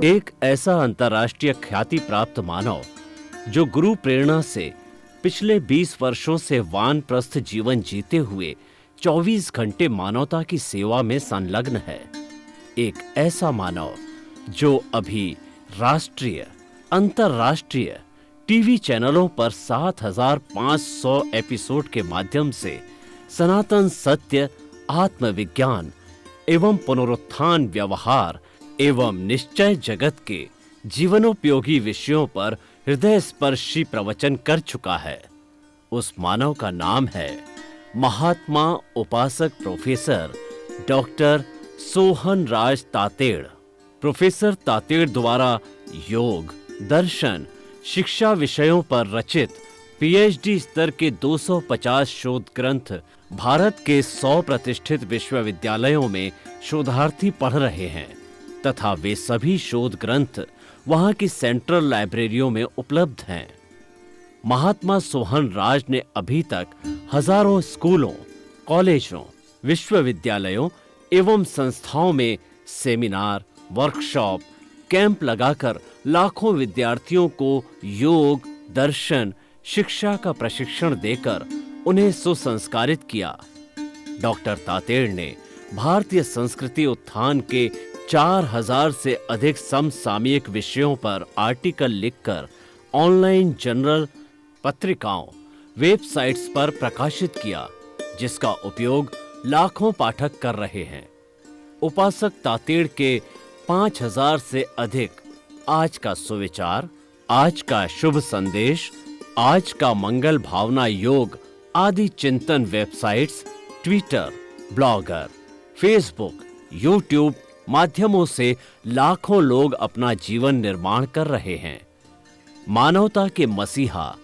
एक ऐसा अंतर्राष्ट्रीय ख्याति प्राप्त मानव जो गुरु प्रेरणा से पिछले 20 वर्षों से वानप्रस्थ जीवन जीते हुए 24 घंटे मानवता की सेवा में संलग्न है। एक ऐसा मानव जो अभी राष्ट्रीय, अंतर्राष्ट्रीय टीवी चैनलों पर 7,500 एपिसोड के माध्यम से सनातन सत्य, आत्मविज्ञान एवं पुनरुत्थान, व्यवहार एवं निश्चय जगत के जीवनोपयोगी विषयों पर हृदय स्पर्शी प्रवचन कर चुका है। उस मानव का नाम है महात्मा उपासक प्रोफेसर डॉक्टर सोहन राज तातेड़। प्रोफेसर तातेड़ द्वारा योग, दर्शन, शिक्षा विषयों पर रचित पीएचडी स्तर के 250 शोध ग्रंथ भारत के 100 प्रतिष्ठित विश्वविद्यालयों में शोधार्थी पढ़ रहे हैं तथा वे सभी शोध ग्रंथ वहां की सेंट्रल लाइब्रेरियों में उपलब्ध हैं। महात्मा सोहन राज ने अभी तक हजारों स्कूलों, कॉलेजों, विश्वविद्यालयों एवं संस्थाओं में सेमिनार, वर्कशॉप, कैंप लगाकर लाखों विद्यार्थियों को योग, दर्शन, शिक्षा का प्रशिक्षण देकर उन्हें सुसंस्कारित किया। डॉक्टर तातेड़ ने भारतीय संस्कृति उत्थान के 4000 से अधिक समसामयिक विषयों पर आर्टिकल लिखकर ऑनलाइन जर्नल, पत्रिकाओं, वेबसाइट्स पर प्रकाशित किया, जिसका उपयोग लाखों पाठक कर रहे हैं। उपासक तातेड़ के 5000 से अधिक आज का सुविचार, आज का शुभ संदेश, आज का मंगल भावना योग आदि चिंतन websites, Twitter, blogger, Facebook, YouTube माध्यमों से लाखों लोग अपना जीवन निर्माण कर रहे हैं। मानवता के मसीहा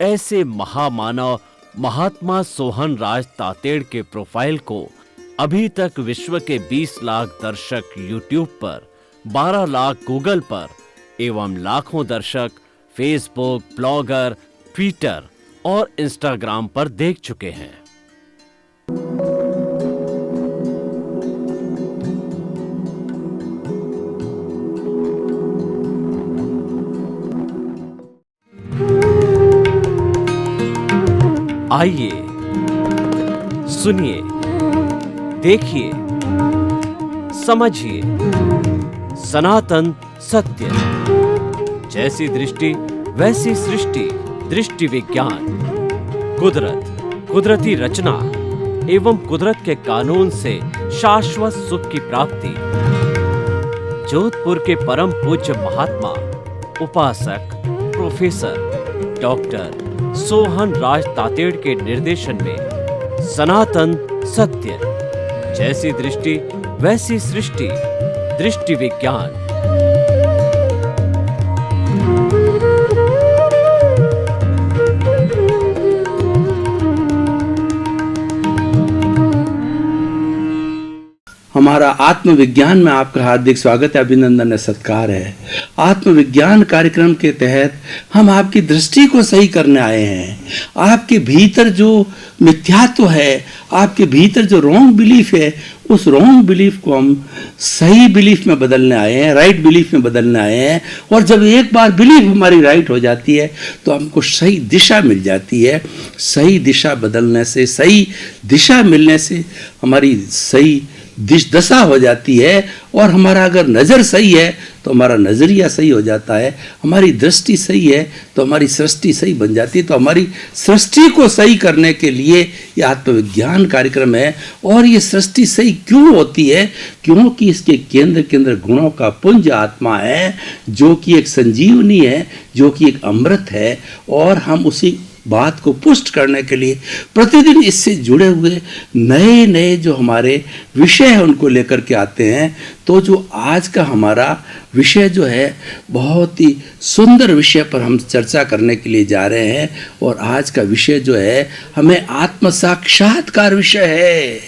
ऐसे महामानव महात्मा सोहन राज तातेड़ के प्रोफाइल को अभी तक विश्व के 20 लाख दर्शक यूट्यूब पर, 12 लाख गूगल पर एवं लाखों दर्शक फेसबुक, ब्लॉगर, ट्विटर और इंस्टाग्राम पर देख चुके हैं। आइए, सुनिए, देखिए, समझिए सनातन सत्य। जैसी दृष्टि वैसी सृष्टि, दृष्टि विज्ञान। कुदरत, कुदरती रचना एवं कुदरत के कानून से शाश्वत सुख की प्राप्ति। जोधपुर के परम पूज्य महात्मा उपासक प्रोफेसर डॉक्टर सोहन राज तातेड़ के निर्देशन में सनातन सत्य। जैसी दृष्टि वैसी सृष्टि, दृष्टि विज्ञान। हमारा आत्मविज्ञान में आपका हार्दिक स्वागत है, अभिनंदन है, सत्कार है। आत्मविज्ञान कार्यक्रम के तहत हम आपकी दृष्टि को सही करने आए हैं। आपके भीतर जो मिथ्यात्व है, आपके भीतर जो रॉन्ग बिलीफ है, उस रॉन्ग बिलीफ को हम सही बिलीफ में बदलने आए हैं, राइट बिलीफ में बदलने आए हैं। और जब एक बार बिलीफ हमारी राइट हो जाती है तो हमको सही दिशा मिल जाती है। सही दिशा बदलने से, सही दिशा मिलने से हमारी सही दशा हो जाती है। और हमारा अगर नज़र सही है तो हमारा नज़रिया सही हो जाता है, हमारी दृष्टि सही है तो हमारी सृष्टि सही बन जाती है। तो हमारी सृष्टि को सही करने के लिए ये आत्मविज्ञान कार्यक्रम है। और ये सृष्टि सही क्यों होती है? क्योंकि इसके केंद्र केंद्र गुणों का पुंज आत्मा है, जो कि एक संजीवनी है, जो कि एक अमृत है। और हम उसी बात को पुष्ट करने के लिए प्रतिदिन इससे जुड़े हुए नए नए जो हमारे विषय हैं उनको लेकर के आते हैं। तो जो आज का हमारा विषय जो है, बहुत ही सुंदर विषय पर हम चर्चा करने के लिए जा रहे हैं। और आज का विषय जो है, हमें आत्म साक्षात्कार विषय है।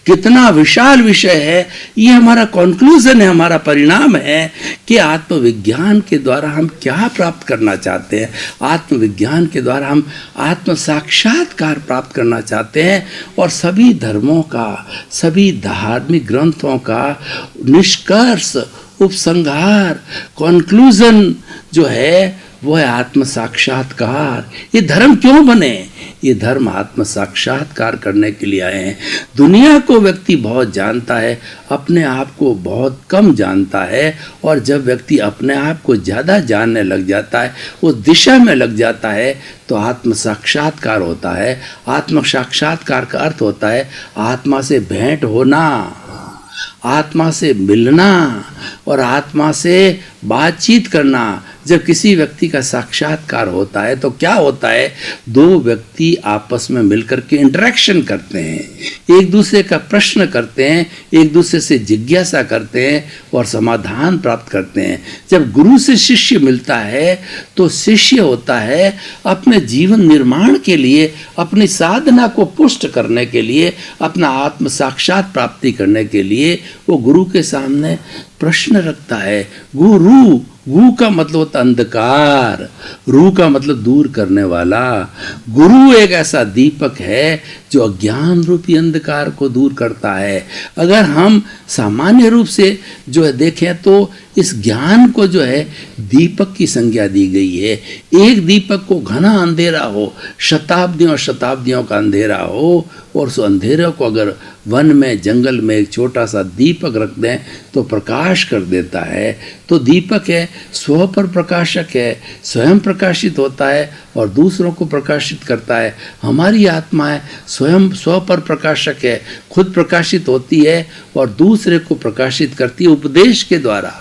कितना विशाल विषय है। ये हमारा कंक्लूजन है, हमारा परिणाम है कि आत्मविज्ञान के द्वारा हम क्या प्राप्त करना चाहते हैं। आत्मविज्ञान के द्वारा हम आत्म साक्षात्कार प्राप्त करना चाहते हैं। और सभी धर्मों का, सभी धार्मिक ग्रंथों का निष्कर्ष उपसंहार, कॉन्क्लूजन जो है वो है आत्म साक्षात्कार। ये धर्म क्यों बने? ये धर्म आत्म साक्षात्कार करने के लिए आए हैं। दुनिया को व्यक्ति बहुत जानता है, अपने आप को बहुत कम जानता है, और जब व्यक्ति अपने आप को ज़्यादा जानने लग जाता है, उस दिशा में लग जाता है, तो आत्म साक्षात्कार होता है। आत्म साक्षात्कार का अर्थ होता है आत्मा से भेंट होना, आत्मा से मिलना और आत्मा से बातचीत करना। जब किसी व्यक्ति का साक्षात्कार होता है तो क्या होता है, दो व्यक्ति आपस में मिलकर के इंटरेक्शन करते हैं, एक दूसरे का प्रश्न करते हैं, एक दूसरे से जिज्ञासा करते हैं और समाधान प्राप्त करते हैं। जब गुरु से शिष्य मिलता है तो शिष्य होता है अपने जीवन निर्माण के लिए, अपनी साधना को पुष्ट करने के लिए, अपना आत्म साक्षात प्राप्ति करने के लिए वो गुरु के सामने प्रश्न रखता है। गुरु, गु का मतलब होता अंधकार, रू का मतलब दूर करने वाला। गुरु एक ऐसा दीपक है जो अज्ञान रूपी अंधकार को दूर करता है। अगर हम सामान्य रूप से जो है देखें तो इस ज्ञान को जो है दीपक की संज्ञा दी गई है। एक दीपक को घना अंधेरा हो, शताब्दियों शताब्दियों का अंधेरा हो, और उस अंधेरे को अगर वन में, जंगल में एक छोटा सा दीपक रख दें तो प्रकाश कर देता है। तो दीपक है, स्व पर प्रकाशक है, स्वयं प्रकाशित होता है और दूसरों को प्रकाशित करता है। हमारी आत्मा है, स्वयं स्व पर प्रकाशक है, खुद प्रकाशित होती है और दूसरे को प्रकाशित करती है उपदेश के द्वारा,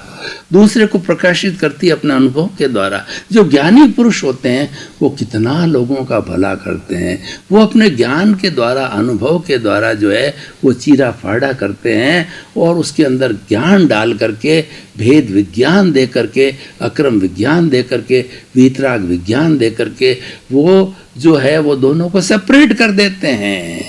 दूसरे को प्रकाशित करती है अपने अनुभव के द्वारा। जो ज्ञानी पुरुष होते हैं वो कितना लोगों का भला करते हैं, वो अपने ज्ञान के द्वारा, अनुभव के द्वारा जो है वो चीरा फाड़ा करते हैं और उसके अंदर ज्ञान डाल करके, भेद विज्ञान दे करके, अक्रम विज्ञान दे करके, वीतराग विज्ञान दे करके वो जो है वो दोनों को सेपरेट कर देते हैं।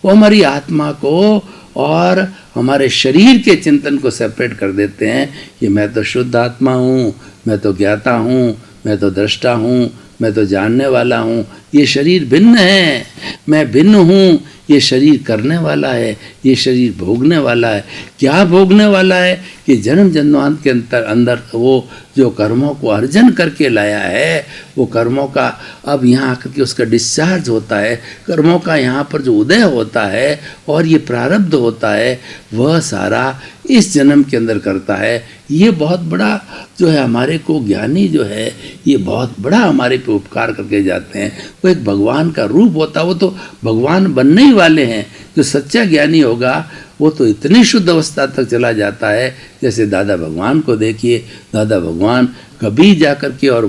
वो हमारी आत्मा को और हमारे शरीर के चिंतन को सेपरेट कर देते हैं कि मैं तो शुद्ध आत्मा हूँ, मैं तो ज्ञाता हूँ, मैं तो दृष्टा हूँ, मैं तो जानने वाला हूँ। ये शरीर भिन्न है, मैं भिन्न हूँ। ये शरीर करने वाला है, ये शरीर भोगने वाला है। क्या भोगने वाला है कि जन्म जन्मांत के अंदर वो जो कर्मों को अर्जन करके लाया है, वो कर्मों का अब यहाँ आकर के उसका डिस्चार्ज होता है, कर्मों का यहाँ पर जो उदय होता है और ये प्रारब्ध होता है, वह सारा इस जन्म के अंदर करता है। ये बहुत बड़ा जो है हमारे को ज्ञानी जो है ये बहुत बड़ा हमारे पे उपकार करके जाते हैं। वो एक भगवान का रूप होता है, वो तो भगवान बनने ही वाले हैं। जो सच्चा ज्ञानी होगा वो तो इतनी शुद्ध अवस्था तक चला जाता है, जैसे दादा भगवान को देखिए। दादा भगवान कभी जा कर के और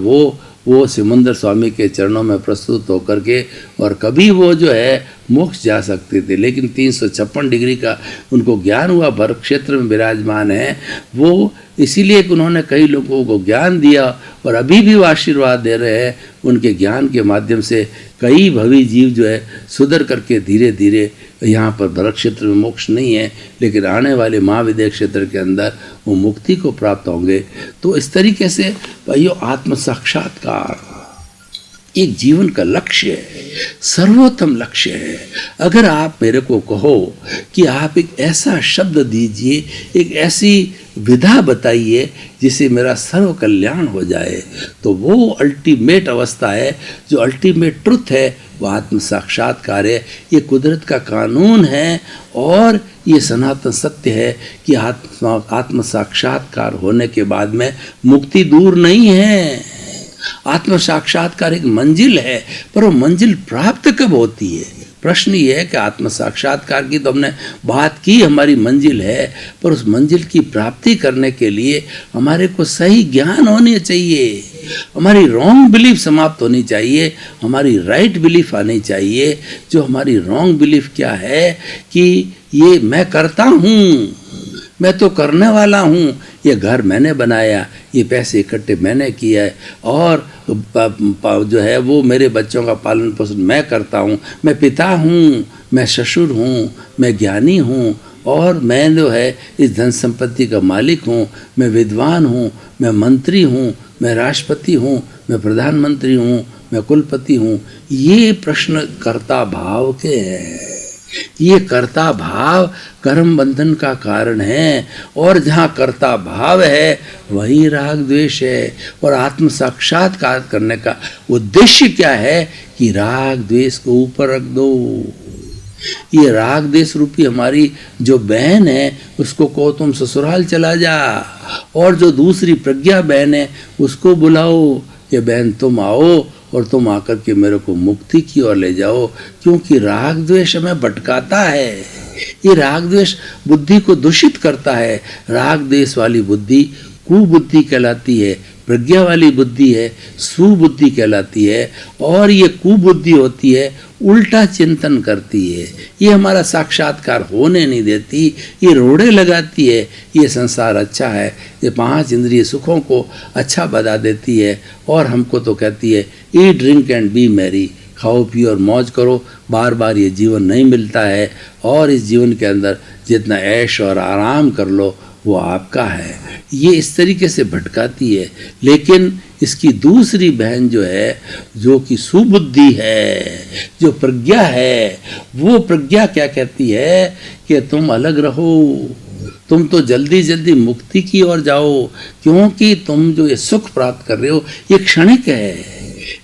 वो सिमंदर स्वामी के चरणों में प्रस्तुत होकर के और कभी वो जो है मोक्ष जा सकते थे, लेकिन 356 डिग्री का उनको ज्ञान हुआ, भरत क्षेत्र में विराजमान है वो, इसीलिए कि उन्होंने कई लोगों को ज्ञान दिया और अभी भी वो आशीर्वाद दे रहे हैं। उनके ज्ञान के माध्यम से कई भवी जीव जो है सुधर करके धीरे धीरे, यहाँ पर भरत क्षेत्र में मोक्ष नहीं है लेकिन आने वाले महाविद्या क्षेत्र के अंदर वो मुक्ति को प्राप्त होंगे। तो इस तरीके से भाइयों, आत्म साक्षात्कार एक जीवन का लक्ष्य है, सर्वोत्तम लक्ष्य है। अगर आप मेरे को कहो कि आप एक ऐसा शब्द दीजिए, एक ऐसी विधा बताइए जिससे मेरा सर्व कल्याण हो जाए, तो वो अल्टीमेट अवस्था है, जो अल्टीमेट ट्रुथ है, वो आत्म साक्षात्कार है। ये कुदरत का कानून है और ये सनातन सत्य है कि आत्म साक्षात्कार होने के बाद में मुक्ति दूर नहीं है। आत्म साक्षात्कार एक मंजिल है, पर वो मंजिल प्राप्त कब होती है? प्रश्न ये है कि आत्म साक्षात्कार की तो हमने बात की, हमारी मंजिल है, पर उस मंजिल की प्राप्ति करने के लिए हमारे को सही ज्ञान होनी चाहिए, हमारी रॉन्ग बिलीफ समाप्त होनी चाहिए, हमारी राइट बिलीफ आनी चाहिए। जो हमारी रॉन्ग बिलीफ क्या है कि ये मैं करता हूँ, मैं तो करने वाला हूँ, ये घर मैंने बनाया, ये पैसे इकट्ठे मैंने किया है और जो है वो मेरे बच्चों का पालन पोषण मैं करता हूँ, मैं पिता हूँ, मैं ससुर हूँ, मैं ज्ञानी हूँ और मैं जो है इस धन संपत्ति का मालिक हूँ, मैं विद्वान हूँ, मैं मंत्री हूँ, मैं राष्ट्रपति हूँ, मैं प्रधानमंत्री हूँ, मैं कुलपति हूँ। ये प्रश्न कर्ता भाव के हैं। ये कर्ता भाव कर्म बंधन का कारण है, और जहाँ कर्ता भाव है वही राग द्वेष है। और आत्म साक्षात्कार करने का उद्देश्य क्या है कि राग द्वेष को ऊपर रख दो। ये राग द्वेष रूपी हमारी जो बहन है उसको कहो तुम ससुराल चला जा, और जो दूसरी प्रज्ञा बहन है उसको बुलाओ कि बहन तुम आओ और तुम आकर के मेरे को मुक्ति की ओर ले जाओ, क्योंकि राग द्वेष हमें भटकाता है। ये राग द्वेष बुद्धि को दूषित करता है। राग द्वेष वाली बुद्धि कुबुद्धि कहलाती है, प्रज्ञा वाली बुद्धि है सुबुद्धि कहलाती है। और ये कुबुद्धि होती है, उल्टा चिंतन करती है, ये हमारा साक्षात्कार होने नहीं देती, ये रोड़े लगाती है। ये संसार अच्छा है, ये 5 इंद्रिय सुखों को अच्छा बता देती है, और हमको तो कहती है eat drink and B Mary, खाओ पियो और मौज करो, बार बार ये जीवन नहीं मिलता है, और इस जीवन के अंदर जितना ऐश और आराम कर लो वो आपका है। ये इस तरीके से भटकाती है। लेकिन इसकी दूसरी बहन जो है, जो कि सुबुद्धि है, जो प्रज्ञा है, वो प्रज्ञा क्या कहती है कि तुम अलग रहो, तुम तो जल्दी जल्दी मुक्ति की ओर जाओ, क्योंकि तुम जो ये सुख प्राप्त कर रहे हो ये क्षणिक है।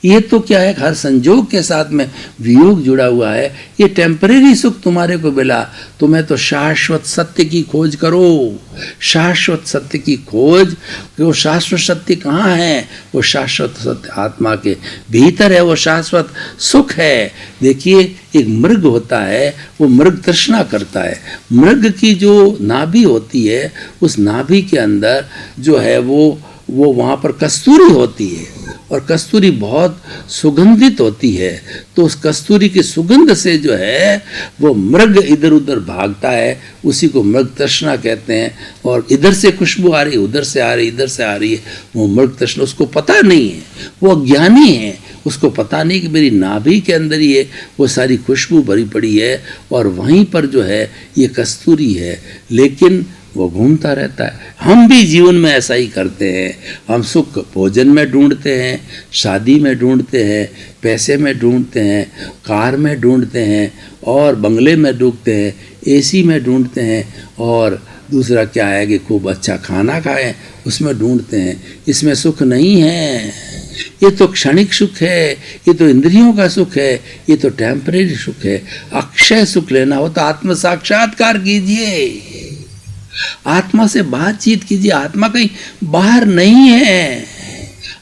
ये तो क्या है, हर संजोग के साथ में वियोग जुड़ा हुआ है। ये टेम्परेरी सुख तुम्हारे को मिला, तुम्हें तो शाश्वत सत्य की खोज करो। शाश्वत सत्य की खोज, वो शाश्वत सत्य कहाँ है? वो शाश्वत सत्य आत्मा के भीतर है, वो शाश्वत सुख है। देखिए एक मृग होता है, वो मृग तृष्णा करता है। मृग की जो नाभि होती है, उस नाभि के अंदर जो है वो वहाँ पर कस्तूरी होती है, और कस्तूरी बहुत सुगंधित होती है। तो उस कस्तूरी की सुगंध से जो है वो मृग इधर उधर भागता है, उसी को मृग तृष्णा कहते हैं। और इधर से खुशबू आ रही, उधर से आ रही, इधर से आ रही है, वो मृग तृष्णा। उसको पता नहीं है, वो अज्ञानी है, उसको पता नहीं कि मेरी नाभि के अंदर ही है वो सारी खुशबू भरी पड़ी है, और वहीं पर जो है ये कस्तूरी है। लेकिन वो घूमता रहता है। हम भी जीवन में ऐसा ही करते हैं। हम सुख भोजन में ढूंढते हैं, शादी में ढूंढते हैं, पैसे में ढूंढते हैं, कार में ढूंढते हैं, और बंगले में ढूंढते हैं, एसी में ढूंढते हैं, और दूसरा क्या है कि खूब अच्छा खाना खाएं उसमें ढूंढते हैं। इसमें सुख नहीं है। ये तो क्षणिक सुख है, ये तो इंद्रियों का सुख है, ये तो टेम्परेरी सुख है। अक्षय सुख लेना हो तो आत्म साक्षात्कार कीजिए, आत्मा से बातचीत कीजिए। आत्मा कहीं बाहर नहीं है।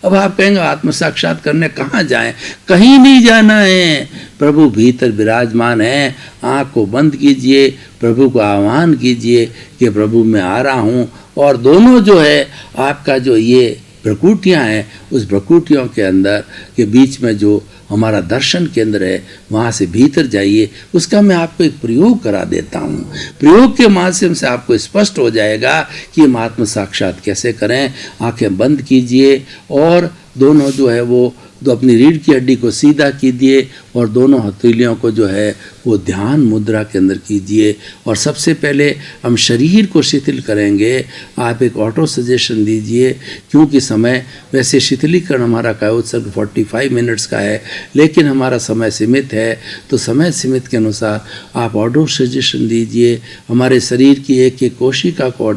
अब आप कहेंगे आत्म साक्षात करने कहाँ जाएं? कहीं नहीं जाना है, प्रभु भीतर विराजमान है। आँख को बंद कीजिए, प्रभु को आह्वान कीजिए कि प्रभु मैं आ रहा हूँ। और दोनों जो है आपका जो ये प्रकृतियाँ हैं, उस प्रकृतियों के अंदर के बीच में जो हमारा दर्शन केंद्र है, वहाँ से भीतर जाइए। उसका मैं आपको एक प्रयोग करा देता हूँ। प्रयोग के माध्यम से आपको स्पष्ट हो जाएगा कि हम आत्म साक्षात कैसे करें। आंखें बंद कीजिए, और दोनों जो है वो अपनी रीढ़ की हड्डी को सीधा कीजिए, और दोनों हथेलियों को जो है वो ध्यान मुद्रा के अंदर कीजिए। और सबसे पहले हम शरीर को शिथिल करेंगे। आप एक ऑटो सजेशन दीजिए, क्योंकि समय वैसे शिथिलीकरण हमारा कायोत्सर्ग 45 मिनट्स का है, लेकिन हमारा समय सीमित है, तो समय सीमित के अनुसार आप ऑटो सजेशन दीजिए। हमारे शरीर की एक एक कोशिका को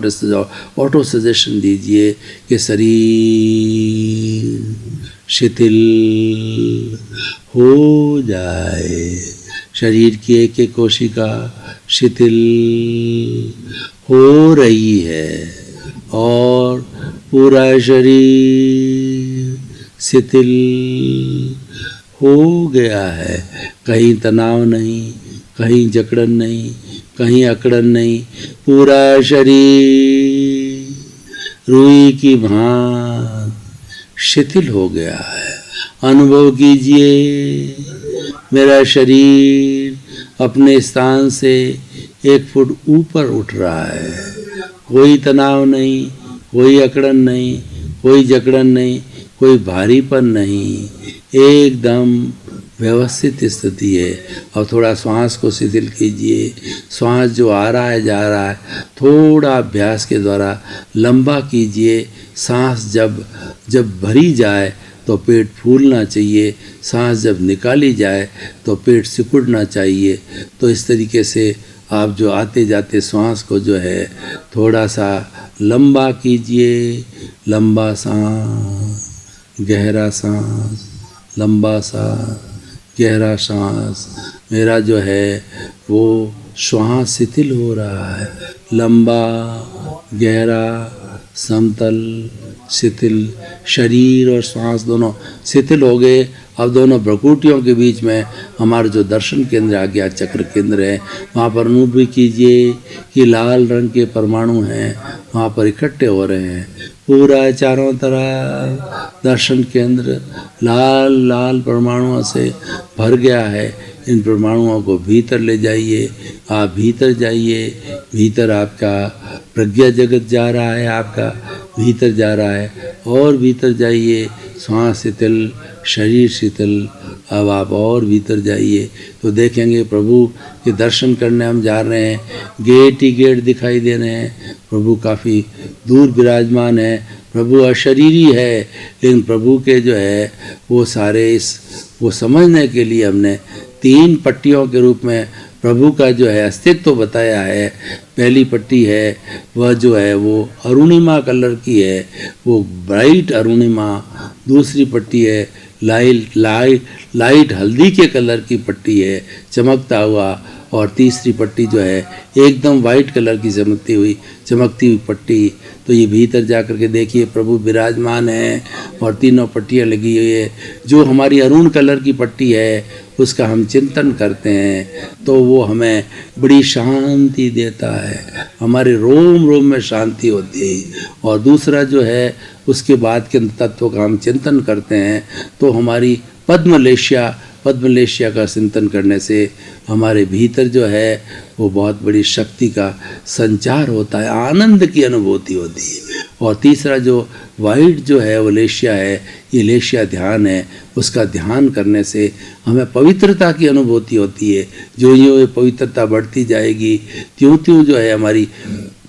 ऑटो सजेशन दीजिए कि शरीर शिथिल हो जाए, शरीर की एक एक कोशिका शिथिल हो रही है, और पूरा शरीर शिथिल हो गया है। कहीं तनाव नहीं, कहीं जकड़न नहीं, कहीं अकड़न नहीं, पूरा शरीर रुई की भांति शिथिल हो गया है। अनुभव कीजिए मेरा शरीर अपने स्थान से 1 फुट ऊपर उठ रहा है। कोई तनाव नहीं, कोई अकड़न नहीं, कोई जकड़न नहीं, कोई भारीपन नहीं, एकदम व्यवस्थित स्थिति है। और थोड़ा श्वास को शिथिल कीजिए। श्वास जो आ रहा है जा रहा है, थोड़ा अभ्यास के द्वारा लंबा कीजिए। सांस जब भरी जाए तो पेट फूलना चाहिए, सांस जब निकाली जाए तो पेट सिकुड़ना चाहिए। तो इस तरीके से आप जो आते जाते श्वास को जो है थोड़ा सा लंबा कीजिए, लंबा सांस, गहरा सांस, लंबा सांस, गहरा सांस। मेरा जो है वो श्वास शिथिल हो रहा है, लंबा, गहरा, समतल, शिथिल। शरीर और श्वास दोनों शिथिल हो गए। अब दोनों भ्रकुटियों के बीच में हमारा जो दर्शन केंद्र आज्ञा चक्र केंद्र है, वहाँ पर अनुभव कीजिए कि लाल रंग के परमाणु हैं, वहाँ पर इकट्ठे हो रहे हैं। पूरा चारों तरफ दर्शन केंद्र लाल लाल परमाणुओं से भर गया है। इन परमाणुओं को भीतर ले जाइए। आप भीतर जाइए, भीतर आपका प्रज्ञा जगत जा रहा है, आपका भीतर जा रहा है, और भीतर जाइए। श्वास शिथिल, शरीर शिथिल। अब आप और भीतर जाइए तो देखेंगे प्रभु के दर्शन करने हम जा रहे हैं। गेट ही गेट दिखाई दे रहे हैं। प्रभु काफ़ी दूर विराजमान है। प्रभु अशरीरी है, लेकिन प्रभु के जो है वो सारे वो समझने के लिए हमने 3 पट्टियों के रूप में प्रभु का जो है अस्तित्व बताया है। पहली पट्टी है वह जो है वो अरुणिमा कलर की है, वो ब्राइट अरुणिमा। दूसरी पट्टी है लाइट हल्दी के कलर की पट्टी है, चमकता हुआ। और तीसरी पट्टी जो है एकदम वाइट कलर की चमकती हुई पट्टी। तो ये भीतर जा कर के देखिए प्रभु विराजमान है और तीनों पट्टियाँ लगी हुई है। जो हमारी अरुण कलर की पट्टी है उसका हम चिंतन करते हैं तो वो हमें बड़ी शांति देता है, हमारे रोम रोम में शांति होती है। और दूसरा जो है उसके बाद के तत्व का हम चिंतन करते हैं तो हमारी पद्मलेशिया का चिंतन करने से हमारे भीतर जो है वो बहुत बड़ी शक्ति का संचार होता है, आनंद की अनुभूति होती है। और तीसरा जो वाइट जो है वो लेशिया है, ये लेशिया ध्यान है। उसका ध्यान करने से हमें पवित्रता की अनुभूति होती है। जो ये पवित्रता बढ़ती जाएगी त्यों त्यों जो है हमारी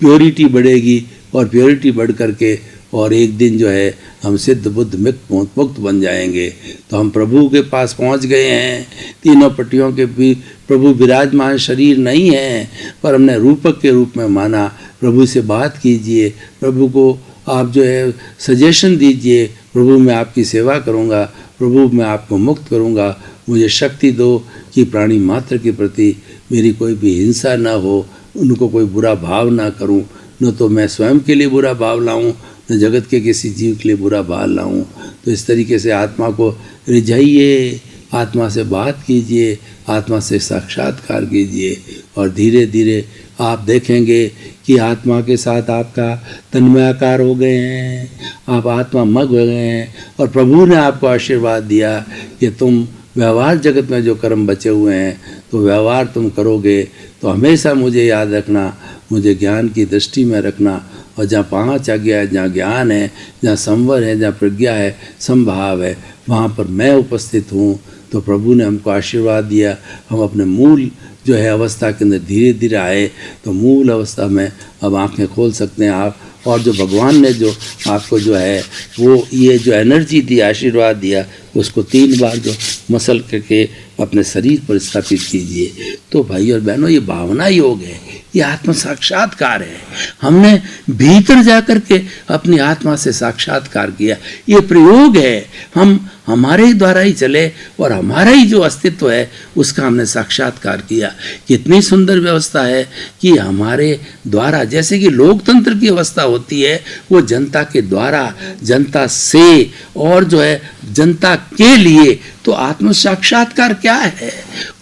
प्योरिटी बढ़ेगी, और प्योरिटी बढ़ करके और एक दिन जो है हम सिद्ध बुद्ध मुक्त बन जाएंगे। तो हम प्रभु के पास पहुंच गए हैं। तीनों पट्टियों के भी प्रभु विराजमान शरीर नहीं है, पर हमने रूपक के रूप में माना। प्रभु से बात कीजिए, प्रभु को आप जो है सजेशन दीजिए, प्रभु मैं आपकी सेवा करूंगा, प्रभु मैं आपको मुक्त करूंगा। मुझे शक्ति दो कि प्राणी मात्र के प्रति मेरी कोई भी हिंसा ना हो, उनको कोई बुरा भाव ना करूं, न तो मैं स्वयं के लिए बुरा भाव लाऊं, न जगत के किसी जीव के लिए बुरा भाव लाऊं। तो इस तरीके से आत्मा को रिझाइए, आत्मा से बात कीजिए, आत्मा से साक्षात्कार कीजिए, और धीरे धीरे आप देखेंगे कि आत्मा के साथ आपका तन्मयाकार हो गए हैं, आप आत्मा मग हो गए हैं। और प्रभु ने आपको आशीर्वाद दिया कि तुम व्यवहार जगत में जो कर्म बचे हुए हैं तो व्यवहार तुम करोगे, तो हमेशा मुझे याद रखना, मुझे ज्ञान की दृष्टि में रखना। और जहाँ 5 आज्ञा है, जहाँ ज्ञान है, जहाँ संवर है, जहाँ प्रज्ञा है, संभाव है, वहाँ पर मैं उपस्थित हूँ। तो प्रभु ने हमको आशीर्वाद दिया, हम अपने मूल जो है अवस्था के अंदर धीरे धीरे आए, तो मूल अवस्था में अब आँखें खोल सकते हैं आप। और जो भगवान ने जो आपको जो है वो ये जो एनर्जी दी, आशीर्वाद दिया, उसको 3 बार जो मसल करके अपने शरीर पर स्थापित कीजिए। तो भाई और बहनों, ये भावना योग है, ये आत्म साक्षात्कार है। हमने भीतर जाकर के अपनी आत्मा से साक्षात्कार किया, ये प्रयोग है। हम हमारे द्वारा ही चले और हमारा ही जो अस्तित्व है उसका हमने साक्षात्कार किया। कितनी सुंदर व्यवस्था है कि हमारे द्वारा, जैसे कि लोकतंत्र की अवस्था होती है, वो जनता के द्वारा, जनता से, और जो है जनता के लिए। तो आत्म साक्षात्कार क्या है?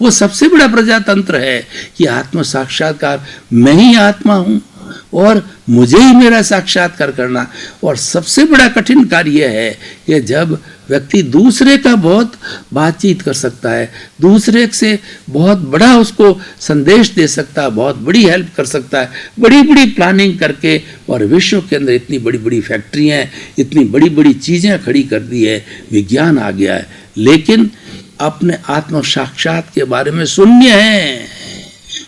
वो सबसे बड़ा प्रजातंत्र है कि आत्म साक्षात्कार, मैं ही आत्मा हूँ और मुझे ही मेरा साक्षात्कार करना। और सबसे बड़ा कठिन कार्य है कि जब व्यक्ति दूसरे का बहुत बातचीत कर सकता है, दूसरे से बहुत बड़ा उसको संदेश दे सकता है, बहुत बड़ी हेल्प कर सकता है, बड़ी बड़ी प्लानिंग करके। और विश्व के अंदर इतनी बड़ी बड़ी फैक्ट्रियाँ, इतनी बड़ी बड़ी चीज़ें खड़ी कर दी है, विज्ञान आ गया है, लेकिन अपने आत्म साक्षात के बारे में शून्य है,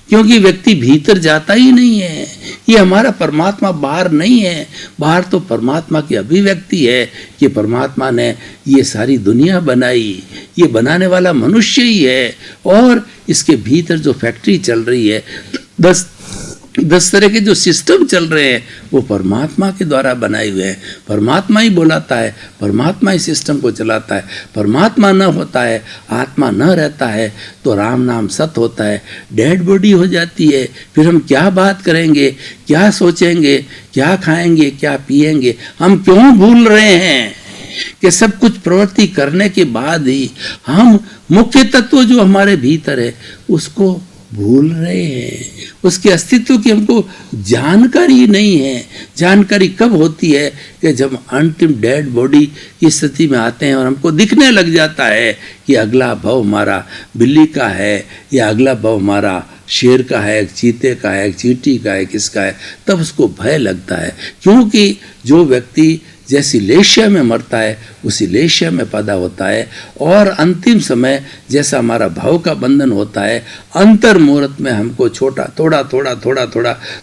क्योंकि व्यक्ति भीतर जाता ही नहीं है। ये हमारा परमात्मा बाहर नहीं है, बाहर तो परमात्मा की अभिव्यक्ति है कि परमात्मा ने ये सारी दुनिया बनाई, ये बनाने वाला मनुष्य ही है, और इसके भीतर जो फैक्ट्री चल रही है, 10 तरह के जो सिस्टम चल रहे हैं वो परमात्मा के द्वारा बनाए हुए हैं। परमात्मा ही बुलाता है, परमात्मा ही सिस्टम को चलाता है। परमात्मा न होता है, आत्मा न रहता है तो राम नाम सत होता है, डेड बॉडी हो जाती है। फिर हम क्या बात करेंगे, क्या सोचेंगे, क्या खाएंगे, क्या पिएंगे? हम क्यों भूल रहे हैं कि सब कुछ प्रवृत्ति करने के बाद ही हम मुख्य तत्व जो हमारे भीतर है उसको भूल रहे हैं, उसके अस्तित्व की हमको जानकारी नहीं है। जानकारी कब होती है कि जब अंतिम डेड बॉडी की स्थिति में आते हैं और हमको दिखने लग जाता है कि अगला भव हमारा बिल्ली का है, या अगला भव हमारा शेर का है, एक चीते का है, एक चींटी का है, किसका है, तब उसको भय लगता है। क्योंकि जो व्यक्ति जैसी लेशिया में मरता है उसी लेशिया में पैदा होता है, और अंतिम समय जैसा हमारा भाव का बंधन होता है, अंतर मुहूर्त में हमको थोड़ा थोड़ा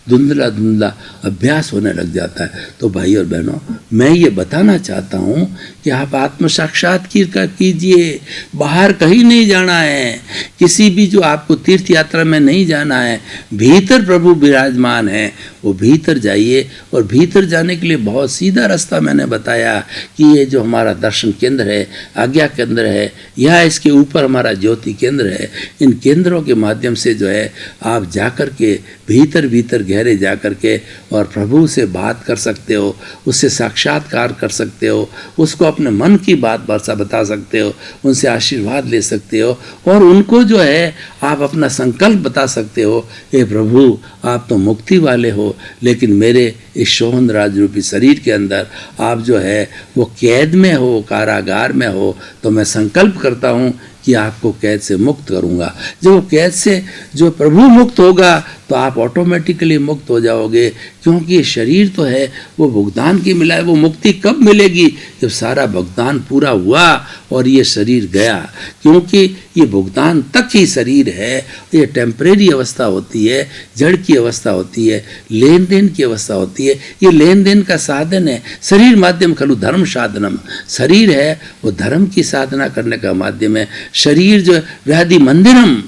धुंधला धुंधला अभ्यास होने लग जाता है। तो भाई और बहनों, मैं ये बताना चाहता हूँ कि आप आत्म साक्षात्कार कीजिए, बाहर कहीं नहीं जाना है, किसी भी जो आपको तीर्थ यात्रा में नहीं जाना है, भीतर प्रभु विराजमान है, वो भीतर जाइए। और भीतर जाने के लिए बहुत सीधा रास्ता मैंने बताया कि ये जो हमारा दर्शन केंद्र है, आज्ञा केंद्र है, या इसके ऊपर हमारा ज्योति केंद्र है, इन केंद्रों के माध्यम से जो है आप जाकर के भीतर गहरे जाकर के और प्रभु से बात कर सकते हो, उससे साक्षात्कार कर सकते हो, उसको अपने मन की बात बता सकते हो, उनसे आशीर्वाद ले सकते हो, और उनको जो है आप अपना संकल्प बता सकते हो, हे प्रभु आप तो मुक्ति वाले हो, लेकिन मेरे इस शोहन राज रूपी शरीर के अंदर आप जो है वो कैद में हो, कारागार में हो, तो मैं संकल्प करता हूँ कि आपको कैद से मुक्त करूँगा। जब वो कैद से जो प्रभु मुक्त होगा तो आप ऑटोमेटिकली मुक्त हो जाओगे, क्योंकि ये शरीर तो है वो भुगतान की मिला है। वो मुक्ति कब मिलेगी? जब सारा भुगतान पूरा हुआ और ये शरीर गया, क्योंकि ये भुगतान तक ही शरीर है। ये टेम्परेरी अवस्था होती है, जड़ की अवस्था होती है, लेन देन की अवस्था होती है। ये लेन देन का साधन है। शरीर माध्यम खलु धर्म साधनम, शरीर है वो धर्म की साधना करने का माध्यम है। शरीर जो व्याधि मंदिरम,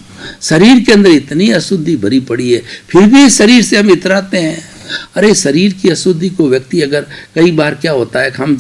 शरीर के अंदर इतनी अशुद्धि भरी पड़ी है, फिर भी शरीर से हम इतराते हैं। अरे शरीर की अशुद्धि को व्यक्ति अगर कई बार क्या होता है, हम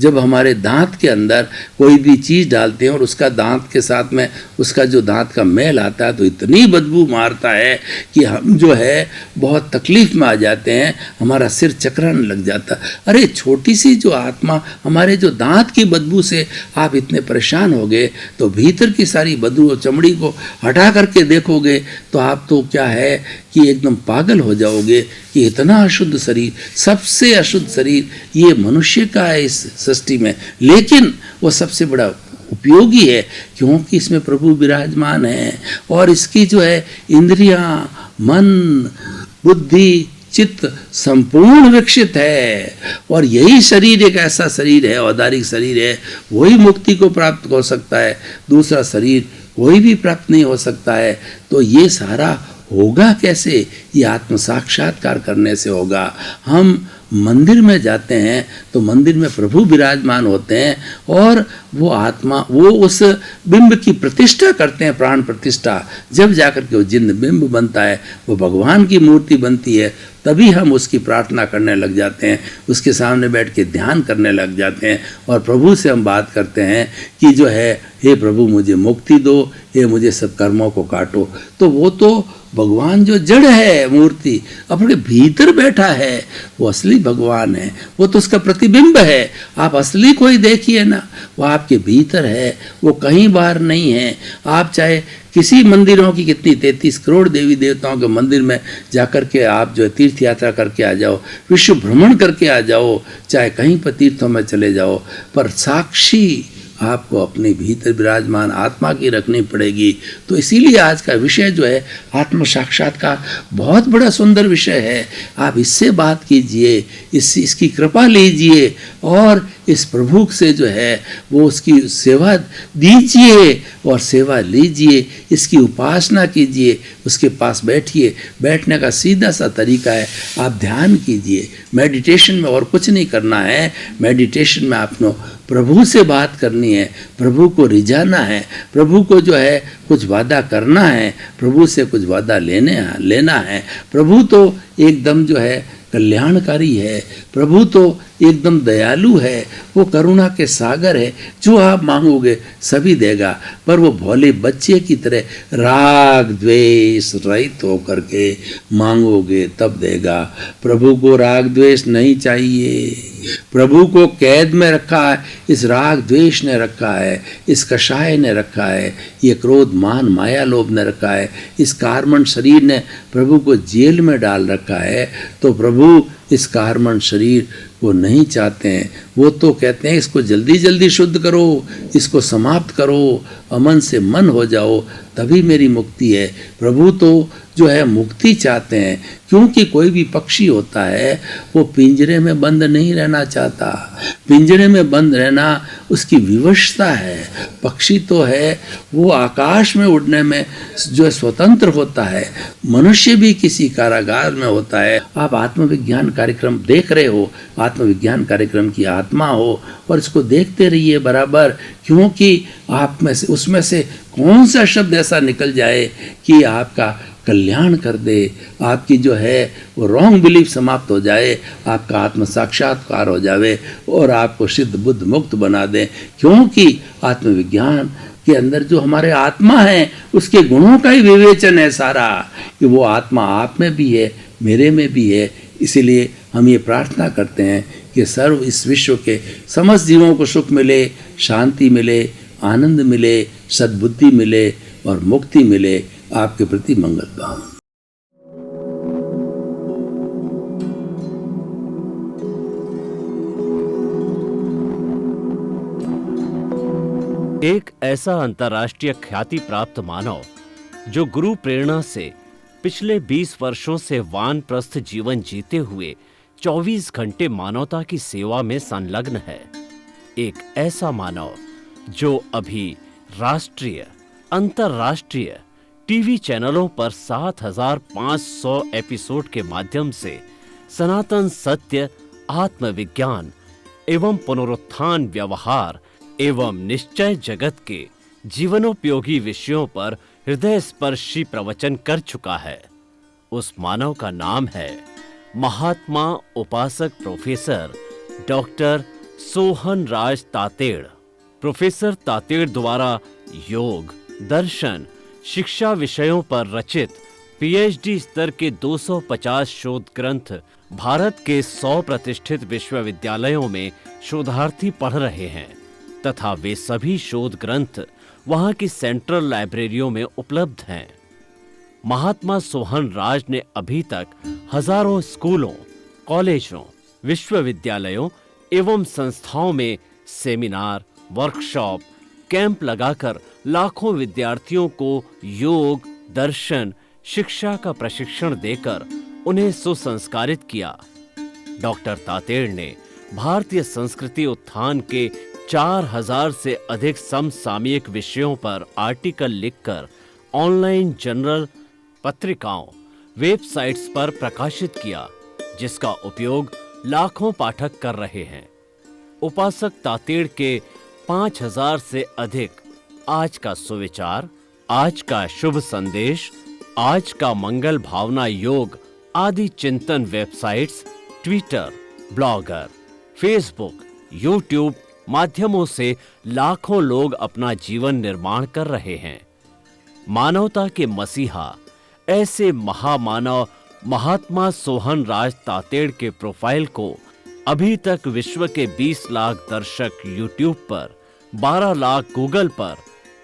जब हमारे दांत के अंदर कोई भी चीज़ डालते हैं और उसका दांत के साथ में उसका जो दांत का मैल आता है तो इतनी बदबू मारता है कि हम जो है बहुत तकलीफ में आ जाते हैं, हमारा सिर चकराने लग जाता है। अरे छोटी सी जो आत्मा, हमारे जो दांत की बदबू से आप इतने परेशान हो गए, तो भीतर की सारी बदबू चमड़ी को हटा करके देखोगे तो आप तो क्या है कि एकदम पागल हो जाओगे कि इतना अशुद्ध शरीर, सबसे अशुद्ध शरीर ये मनुष्य का है इस सृष्टि में, लेकिन वो सबसे बड़ा उपयोगी है क्योंकि इसमें प्रभु विराजमान है। और इसकी जो है इंद्रियां, मन, बुद्धि, चित्त संपूर्ण विकसित है। और यही शरीर एक ऐसा शरीर है, औदारिक शरीर है, वही मुक्ति को प्राप्त हो सकता है। दूसरा शरीर कोई भी प्राप्त नहीं हो सकता है। तो ये सारा होगा कैसे? ये आत्म साक्षात्कार करने से होगा। हम मंदिर में जाते हैं तो मंदिर में प्रभु विराजमान होते हैं और वो आत्मा, वो उस बिंब की प्रतिष्ठा करते हैं, प्राण प्रतिष्ठा। जब जाकर के वो जिंद बिंब बनता है, वो भगवान की मूर्ति बनती है, तभी हम उसकी प्रार्थना करने लग जाते हैं, उसके सामने बैठ के ध्यान करने लग जाते हैं और प्रभु से हम बात करते हैं कि जो है हे प्रभु मुझे मुक्ति दो, हे मुझे सब कर्मों को काटो। तो वो तो भगवान जो जड़ है मूर्ति अपने भीतर बैठा है, वो असली भगवान है, वो तो उसका प्रतिबिंब है। आप असली कोई देखिए ना, वो आपके भीतर है, वो कहीं बाहर नहीं है। आप चाहे किसी मंदिरों की कितनी 33 करोड़ देवी देवताओं के मंदिर में जाकर के आप जो तीर्थ यात्रा करके आ जाओ, विश्व भ्रमण करके आ जाओ, चाहे कहीं पर तीर्थों में चले जाओ, पर साक्षी आपको अपने भीतर विराजमान आत्मा की रखनी पड़ेगी। तो इसीलिए आज का विषय जो है आत्म साक्षात्कार बहुत बड़ा सुंदर विषय है। आप इससे बात कीजिए, इसकी कृपा लीजिए और इस प्रभु से जो है वो उसकी सेवा दीजिए और सेवा लीजिए, इसकी उपासना कीजिए, उसके पास बैठिए। बैठने का सीधा सा तरीका है, आप ध्यान कीजिए। मेडिटेशन में और कुछ नहीं करना है। मेडिटेशन में आपको प्रभु से बात करनी है, प्रभु को रिझाना है, प्रभु को जो है कुछ वादा करना है, प्रभु से कुछ वादा लेना है। प्रभु तो एकदम जो है कल्याणकारी है, प्रभु तो एकदम दयालु है, वो करुणा के सागर है। जो आप मांगोगे सभी देगा, पर वो भोले बच्चे की तरह राग द्वेष रहित होकर के मांगोगे तब देगा। प्रभु को राग द्वेष नहीं चाहिए। प्रभु को कैद में रखा है, इस राग द्वेष ने रखा है, इस कषाय ने रखा है, ये क्रोध मान माया लोभ ने रखा है, इस कार्मण शरीर ने प्रभु को जेल में डाल रखा है। तो प्रभु इस कार्मण शरीर को नहीं चाहते हैं। वो तो कहते हैं इसको जल्दी जल्दी शुद्ध करो, इसको समाप्त करो, अमन से मन हो जाओ, तभी मेरी मुक्ति है। प्रभु तो जो है मुक्ति चाहते हैं, क्योंकि कोई भी पक्षी होता है वो पिंजरे में बंद नहीं रहना चाहता। पिंजरे में बंद रहना उसकी विवशता है। पक्षी तो है वो आकाश में उड़ने में जो है स्वतंत्र होता है। मनुष्य भी किसी कारागार में होता है। आप आत्मविज्ञान कार्यक्रम देख रहे हो, आत्मविज्ञान कार्यक्रम की आत्मा हो, और इसको देखते रहिए बराबर, क्योंकि आप में से उसमें से कौन सा शब्द ऐसा निकल जाए कि आपका कल्याण कर दे, आपकी जो है वो रॉन्ग बिलीफ समाप्त हो जाए, आपका आत्म साक्षात्कार हो जावे और आपको सिद्ध बुद्ध मुक्त बना दे। क्योंकि आत्मविज्ञान के अंदर जो हमारे आत्मा है उसके गुणों का ही विवेचन है सारा, कि वो आत्मा आप में भी है, मेरे में भी है। इसीलिए हम ये प्रार्थना करते हैं कि सर्व इस विश्व के समस्त जीवों को सुख मिले, शांति मिले, आनंद मिले, सद्बुद्धि मिले और मुक्ति मिले। आपके प्रति मंगल भाव। एक ऐसा अंतर्राष्ट्रीय ख्याति प्राप्त मानव जो गुरु प्रेरणा से पिछले 20 वर्षों से वानप्रस्थ जीवन जीते हुए 24 घंटे मानवता की सेवा में संलग्न है। एक ऐसा मानव जो अभी राष्ट्रीय, अंतर्राष्ट्रीय टीवी चैनलों पर 7,500 एपिसोड के माध्यम से सनातन सत्य, आत्मविज्ञान एवं पुनरुत्थान, व्यवहार एवं निश्चय जगत के जीवनोपयोगी विषयों पर हृदय स्पर्शी प्रवचन कर चुका है। उस मानव का नाम है महात्मा उपासक प्रोफेसर डॉक्टर सोहन राज तातेड़। प्रोफेसर तातेड़ द्वारा योग, दर्शन, शिक्षा विषयों पर रचित पीएचडी स्तर के 250 शोध ग्रंथ भारत के 100 प्रतिष्ठित विश्वविद्यालयों में शोधार्थी पढ़ रहे हैं तथा वे सभी शोध ग्रंथ वहां की सेंट्रल लाइब्रेरियों में उपलब्ध हैं। महात्मा सोहन राज ने अभी तक हजारों स्कूलों, कॉलेजों, विश्वविद्यालयों एवं संस्थाओं में सेमिनार, वर्कशॉप, कैंप लगाकर लाखों विद्यार्थियों को योग, दर्शन, शिक्षा का प्रशिक्षण देकर उन्हें सुसंस्कारित किया। डॉक्टर तातेड़ ने भारतीय संस्कृति उत्थान के 4000 से अधिक समसामयिक विषयों पर आर्टिकल लिखकर ऑनलाइन जर्नल, पत्रिकाओं, वेबसाइट्स पर प्रकाशित किया, जिसका उपयोग लाखों पाठक कर रहे हैं। उपासक तातेड़ के 5000 से अधिक आज का सुविचार, आज का शुभ संदेश, आज का मंगल भावना योग आदि चिंतन websites, Twitter, blogger, Facebook, YouTube माध्यमों से लाखों लोग अपना जीवन निर्माण कर रहे हैं। मानवता के मसीहा ऐसे महामानव महात्मा सोहन राज तातेड़ के प्रोफाइल को अभी तक विश्व के 20 लाख दर्शक यूट्यूब पर, 12 लाख गूगल पर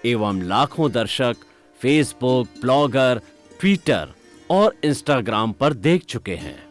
एवं लाखों दर्शक फेसबुक, ब्लॉगर, ट्विटर और इंस्टाग्राम पर देख चुके हैं।